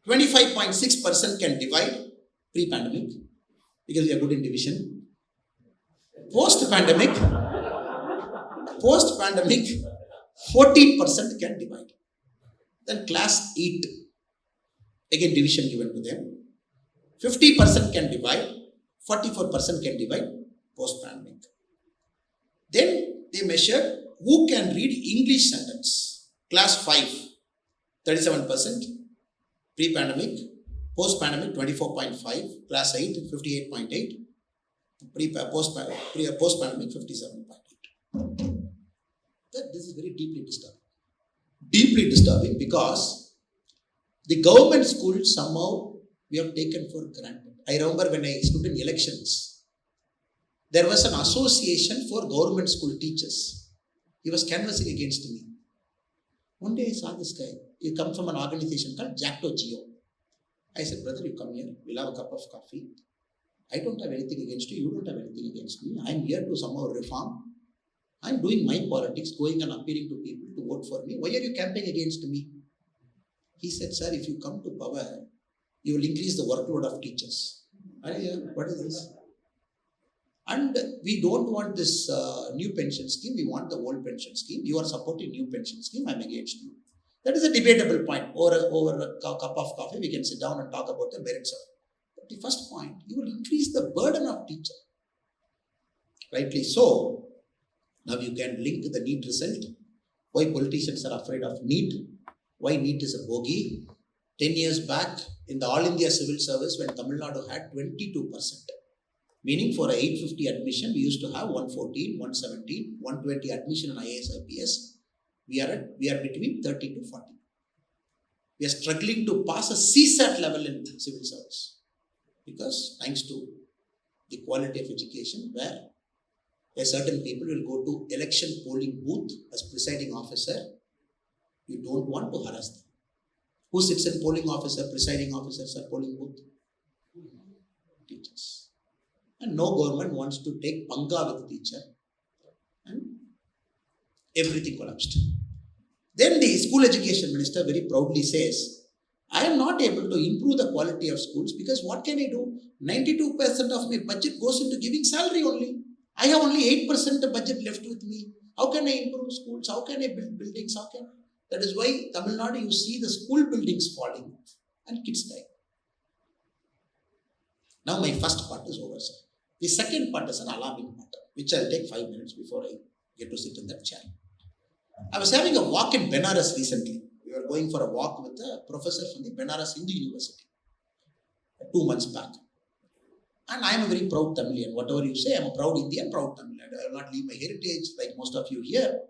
25.6% can divide pre-pandemic because we are good in division. Post-pandemic, 14% can divide. Then class 8, again division given to them. 50% can divide, 44% can divide post-pandemic. Then they measured who can read English sentence. Class 5, 37%. Pre-pandemic, post-pandemic 24.5, class 8 58.8, post-pandemic 57.8. This is very deeply disturbing. Deeply disturbing because the government schools somehow we have taken for granted. I remember when I stood in elections, there was an association for government school teachers. He was canvassing against me. One day I saw this guy. He comes from an organization called Jacto Geo. I said, brother, you come here. We'll have a cup of coffee. I don't have anything against you. You don't have anything against me. I'm here to somehow reform. I'm doing my politics, going and appealing to people to vote for me. Why are you campaigning against me? He said, sir, if you come to power, you will increase the workload of teachers. What is this? And we don't want this new pension scheme. We want the old pension scheme. You are supporting new pension scheme. I'm against you. That is a debatable point. Over a cup of coffee, we can sit down and talk about the merits of it. But the first point, you will increase the burden of teacher. Rightly so. Now you can link the NEET result. Why politicians are afraid of NEET. Why NEET is a bogey. 10 years back, in the All India Civil Service, when Tamilnadu had 22%. Meaning for a 850 admission, we used to have 114, 117, 120 admission in IAS, IPS. We are between 30 to 40. We are struggling to pass a CSAT level in civil service. Because thanks to the quality of education, where a certain people will go to election polling booth as presiding officer, you don't want to harass them. Who sits in polling officer, presiding officers at polling booth? Teachers. And no government wants to take panga with the teacher. And everything collapsed. Then the school education minister very proudly says, I am not able to improve the quality of schools because what can I do? 92% of my budget goes into giving salary only. I have only 8% of budget left with me. How can I improve schools? How can I build buildings? That is why Tamil Nadu, you see the school buildings falling and kids die. Now my first part is over, sir. The second part is an alarming part, which I'll take 5 minutes before I get to sit in that chair. I was having a walk in Benares recently. We were going for a walk with a professor from the Benares Hindu University 2 months back. And I am a very proud Tamilian. Whatever you say, I am a proud Indian, proud Tamilian. I will not leave my heritage like most of you here.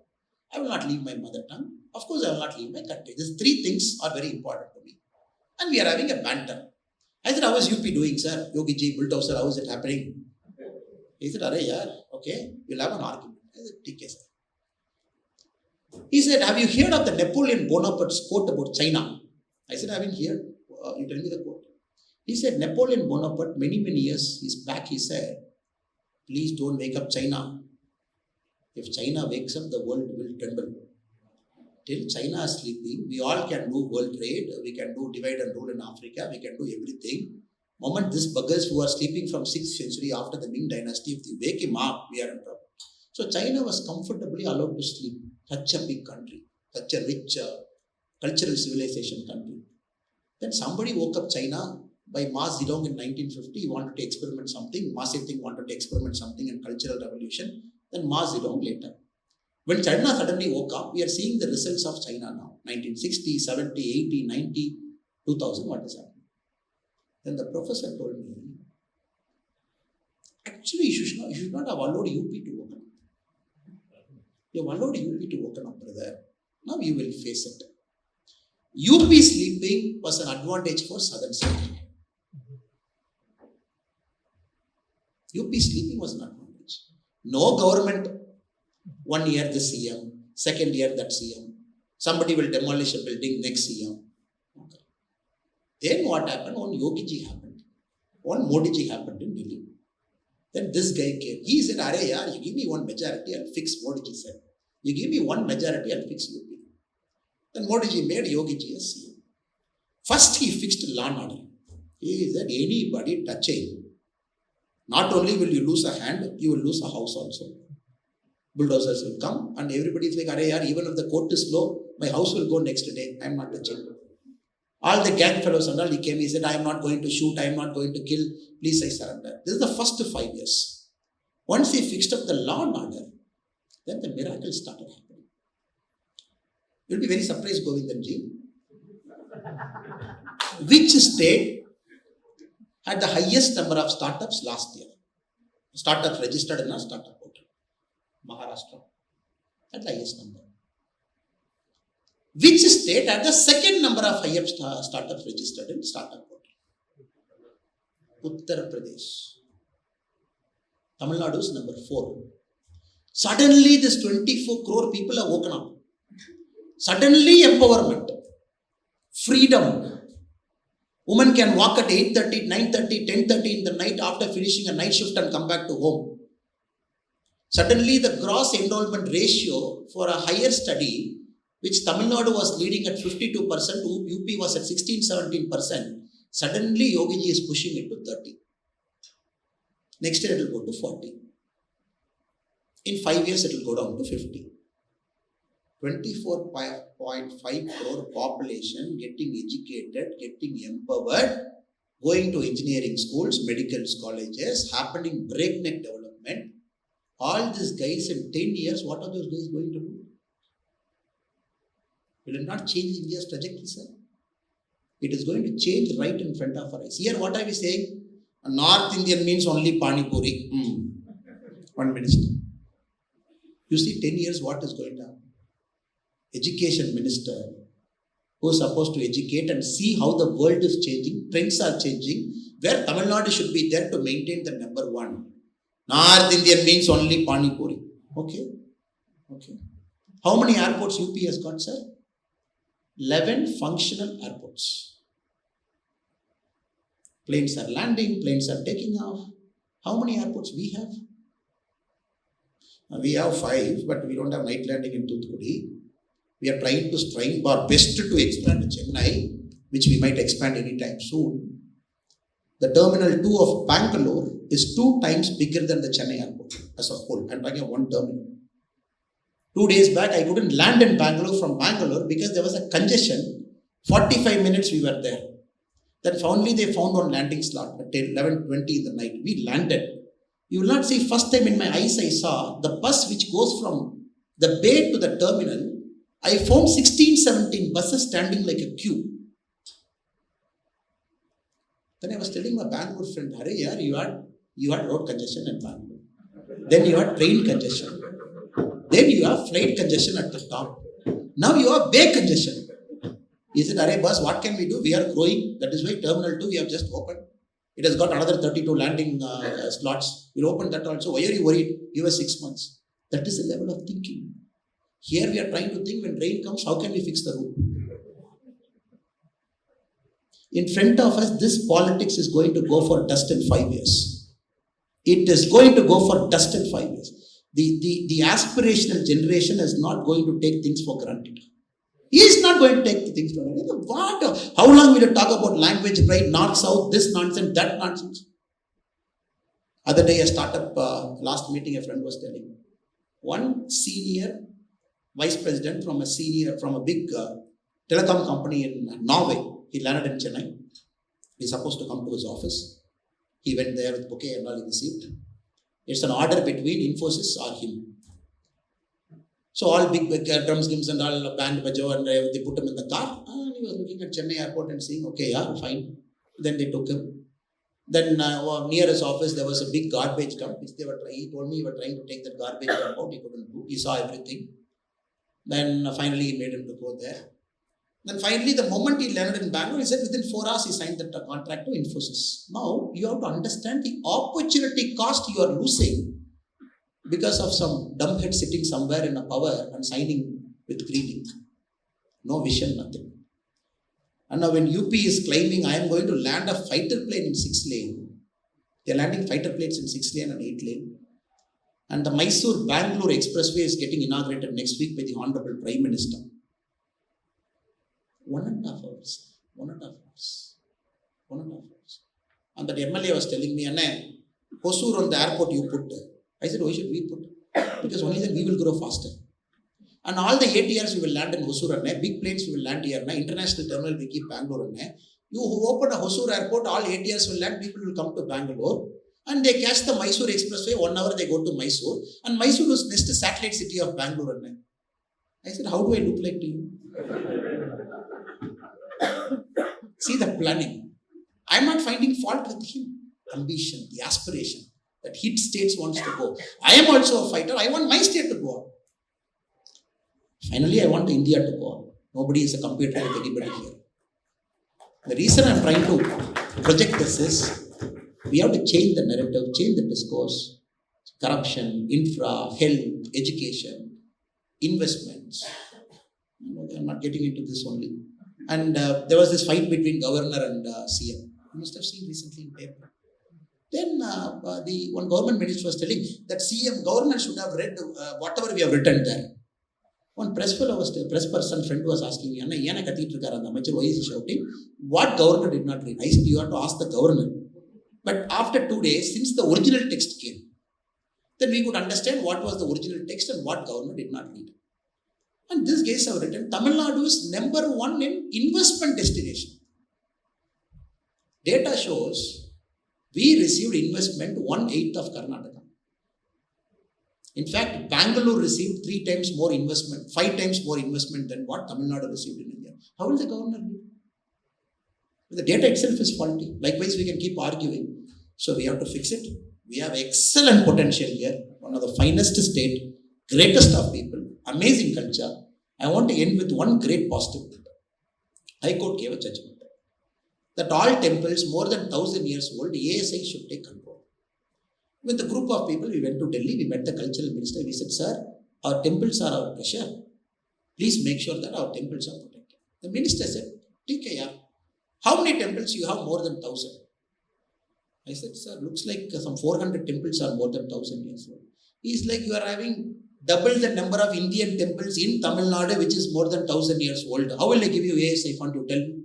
I will not leave my mother tongue. Of course, I will not leave my country. These 3 things are very important to me. And we are having a banter. I said, how is UP doing, sir? Yogi ji, bulldozer, how is it happening? He said, Arey yaar, okay, we'll have an argument. I said, okay, sir. He said, have you heard of the Napoleon Bonaparte's quote about China? I said, I haven't heard. You tell me the quote. He said, Napoleon Bonaparte, many years back, he said, please don't wake up China. If China wakes up, the world will tremble. Till China is sleeping, we all can do world trade, we can do divide and rule in Africa, we can do everything. Moment these buggers who are sleeping from 6th century after the Ming dynasty, if they wake him up, we are in trouble. So China was comfortably allowed to sleep. Such a big country, such a rich cultural civilization country. Then somebody woke up China, by Mao Zedong in 1950, he wanted to experiment something. Mao Zedong wanted to experiment something in cultural revolution. Then Mao Zedong later. When China suddenly woke up, we are seeing the results of China now. 1960, 70, 80, 90, 2000, what is happening? Then the professor told me, actually, you should not have allowed UP to open up. You have allowed UP to open up, brother. Now you will face it. UP sleeping was an advantage for southern state. UP sleeping was an advantage. No government, 1 year this CM, second year that CM. Somebody will demolish a building next CM. Okay. Then what happened? One Yogi ji happened. One Modi ji happened in Delhi. Then this guy came. He said, "Arey yaar, you give me one majority, I'll fix." Modi ji said, "You give me one majority, I'll fix UP." Then Modi ji made Yogi ji as CM. First he fixed law and order. He said, anybody touching, not only will you lose a hand, you will lose a house also. Bulldozers will come and everybody is like, "Arey yaar, even if the court is slow, my house will go next day. I am not touching." All the gang fellows and all, he came, he said, "I am not going to shoot, I am not going to kill, please I surrender." This is the first 5 years. Once he fixed up the law and order, then the miracle started happening. You'll be very surprised, Govindanji. Which state had the highest number of startups last year? Startups registered in a startup portal. Maharashtra had the highest number. Which state had the second number of highest startups registered in startup portal? Uttar Pradesh. Tamilnadu is number 4. Suddenly this 24 crore people are woken up. Suddenly empowerment, freedom. Women can walk at 8:30, 9:30, 10:30 in the night after finishing a night shift and come back to home. Suddenly the gross enrollment ratio for a higher study, which Tamil Nadu was leading at 52%, UP was at 16-17%. Suddenly Yogi ji is pushing it to 30. Next year it will go to 40. In 5 years it will go down to 50. 24.5 crore population getting educated, getting empowered, going to engineering schools, medical colleges, happening breakneck development. All these guys in 10 years, what are those guys going to do? Will it not change India's trajectory, sir? It is going to change right in front of our eyes. Here, what are we saying? A North Indian means only Pani Puri. One minister. You see, 10 years, what is going to happen? Education minister who is supposed to educate and see how the world is changing, trends are changing, where Tamil Nadu should be there to maintain the number 1. North Indian means only Pani Puri. Okay. How many airports UP has got, sir? 11 functional airports. Planes are landing, planes are taking off. How many airports we have? We have 5, but we don't have night landing in Toothukudi. We are trying our best to expand Chennai, which we might expand anytime soon. The Terminal 2 of Bangalore is 2 times bigger than the Chennai airport as a whole. I'm talking of one terminal. 2 days back, I couldn't land in Bangalore from Bangalore because there was a congestion. 45 minutes we were there. Then finally they found one landing slot at 11:20 in the night. We landed. You will not see, first time in my eyes I saw the bus which goes from the bay to the terminal. I found 16-17 buses standing like a queue. Then I was telling my Bangalore friend, "Arey yaar, you had road congestion in Bangalore. Then you had train congestion. Then you have flight congestion at the top. Now you have bay congestion." He said, "Arey boss, what can we do? We are growing. That is why Terminal 2 we have just opened. It has got another 32 landing slots. We'll open that also. Why are you worried? Give us 6 months." That is the level of thinking. Here we are trying to think, when rain comes, how can we fix the roof? In front of us, this politics is going to go for dust in 5 years. It is going to go for dust in 5 years. The aspirational generation is not going to take things for granted. He is not going to take the things for granted. What? How long will you talk about language pride, north, south, this nonsense, that nonsense? Other day, a startup, last meeting, a friend was telling, one senior vice president from a big telecom company in Norway. He landed in Chennai. He's supposed to come to his office. He went there with bouquet and all he received. It's an order between Infosys or him. So all big drums, gims and all band bajo and they put him in the car. And he was looking at Chennai airport and saying, okay, yeah, fine. Then they took him. Then near his office, there was a big garbage dump, which he told me he was trying to take that garbage dump out. He couldn't do. He saw everything. Then finally he made him to go there. Then finally, the moment he landed in Bangalore, he said within 4 hours he signed that contract to Infosys. Now, you have to understand the opportunity cost you are losing because of some dumbhead sitting somewhere in a power and signing with green ink. No vision, nothing. And now when UP is claiming, I am going to land a fighter plane in 6 lane. They are landing fighter planes in 6 lane and 8 lane. And the Mysore-Bangalore expressway is getting inaugurated next week by the Honorable Prime Minister. 1.5 hours. 1.5 hours. 1.5 hours. And that MLA was telling me, Anna, Hosur on the airport you put. I said, why should we put? Because only then we will grow faster. And all the ATRs we will land in Hosur, big planes we will land here, international terminal we keep Bangalore. You open a Hosur airport, all ATRs will land, people will come to Bangalore. And they catch the Mysore expressway, 1 hour they go to Mysore. And Mysore was next satellite city of Bangalore. I said, how do I look like to you? See the planning. I am not finding fault with him. Ambition, the aspiration that hit states wants to go. I am also a fighter. I want my state to go on. Finally, I want India to go on. Nobody is a competitor with anybody here. The reason I am trying to project this is we have to change the narrative, change the discourse. Corruption, infra, health, education, investments. I am not getting into this only. And there was this fight between governor and CM. You must have seen recently in paper. Then the one government minister was telling that CM governor should have read whatever we have written there. One press person friend was asking me, why is he shouting? What governor did not read? I said, you have to ask the governor. But after 2 days, since the original text came, then we could understand what was the original text and what governor did not read. And these guys have written, Tamilnadu is #1 in investment destination. Data shows we received investment 1/8 of Karnataka. In fact, Bangalore received 3 times more investment, 5 times more investment than what Tamil Nadu received in India. How will the governor do? The data itself is faulty. Likewise, we can keep arguing. So we have to fix it. We have excellent potential here. One of the finest state, greatest of people, amazing culture. I want to end with one great positive thing. High Court gave a judgment that all temples more than 1,000 years old, ASI should take control. With a group of people, we went to Delhi, we met the cultural minister, we said, sir, our temples are our pressure. Please make sure that our temples are protected. The minister said, okay, how many temples you have more than 1,000? I said, sir, looks like some 400 temples are more than 1,000 years old. He's like, you are having double the number of Indian temples in Tamil Nadu, which is more than 1,000 years old. How will I give you ASI fund, you tell me?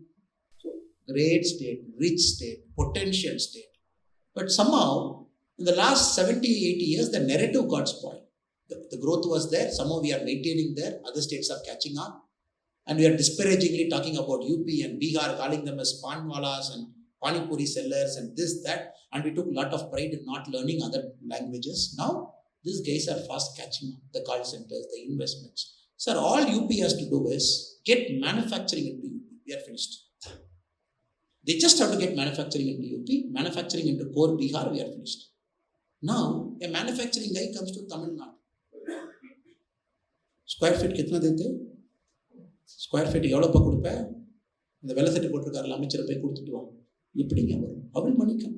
So, great state, rich state, potential state. But somehow, in the last 70, 80 years, the narrative got spoiled. The growth was there. Somehow we are maintaining there. Other states are catching up. And we are disparagingly talking about UP and Bihar, calling them as panwalas and panipuri sellers and this, that. And we took a lot of pride in not learning other languages. Now, these guys are fast catching up. The call centers, the investments. Sir, all UP has to do is get manufacturing into UP. We are finished. They just have to get manufacturing into UP, manufacturing into core Bihar, we are finished. Now, a manufacturing guy comes to Tamil Nadu. Square feet kitna dete? Square feet எவ்வளோப்பா கொடுப்பேன்? இந்த வெள்ளை சட்டை போட்டிருக்காருல அமைச்சரை போய் கொடுத்துட்டு வாங்க. இப்படிங்க வரும். How will money come?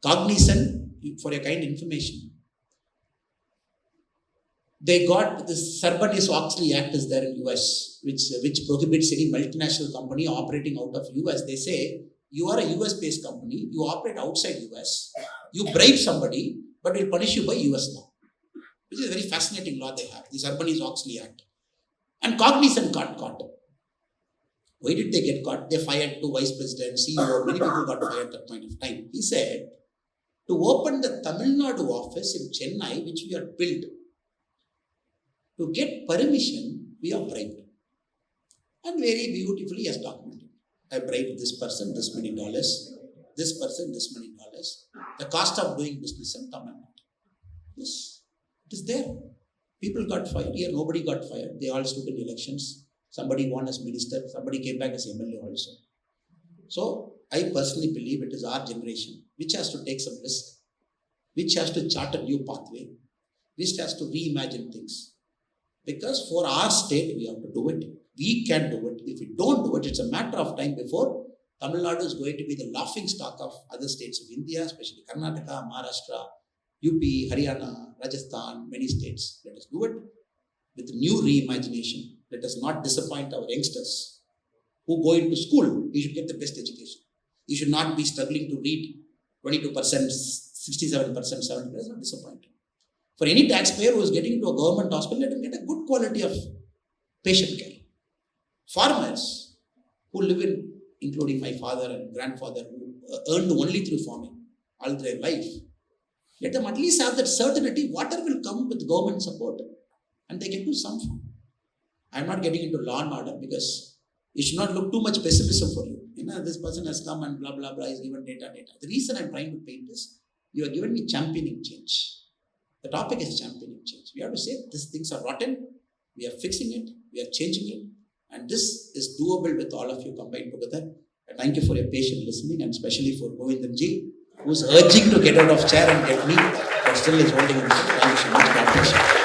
Cognizant, for your kind information. They got this Sarbanes-Oxley Act is there in US, which prohibits any multinational company operating out of US. They say, you are a US-based company, you operate outside US, you bribe somebody, but we'll punish you by US law. Which is a very fascinating law they have, the Sarbanes-Oxley Act. And Cognizant got caught. Why did they get caught? They fired 2 vice presidents, CEO, many people got fired at that point of time. He said, to open the Tamil Nadu office in Chennai, which we had built, to get permission, we are bribed. And very beautifully as documented. I bribed this person this many dollars, this person this many dollars. The cost of doing business in Tamil Nadu. Yes, it is there. People got fired. Here nobody got fired. They all stood in elections. Somebody won as minister. Somebody came back as MLA also. So I personally believe it is our generation which has to take some risk, which has to chart a new pathway, which has to reimagine things. Because for our state, we have to do it. We can do it. If we don't do it, it's a matter of time before Tamil Nadu is going to be the laughing stock of other states of India, especially Karnataka, Maharashtra, UP, Haryana, Rajasthan, many states. Let us do it with new reimagination. Let us not disappoint our youngsters who go into school. You should get the best education. You should not be struggling to read 22%, 67%, 70%. Not disappointing. For any taxpayer who is getting into a government hospital, let him get a good quality of patient care. Farmers who live in, including my father and grandfather, who earned only through farming all their life, let them at least have that certainty water will come with government support and they can do some farm. I am not getting into law and order because it should not look too much pessimism for you. This person has come and blah, blah, blah, is given data. The reason I am trying to paint this, you are giving me championing change. The topic is championing change. We have to say these things are rotten. We are fixing it. We are changing it. And this is doable with all of you combined together. And thank you for your patient listening, and especially for Govindamji, who is urging to get out of chair and get me, but still is holding himself. Thank you so much. God bless you.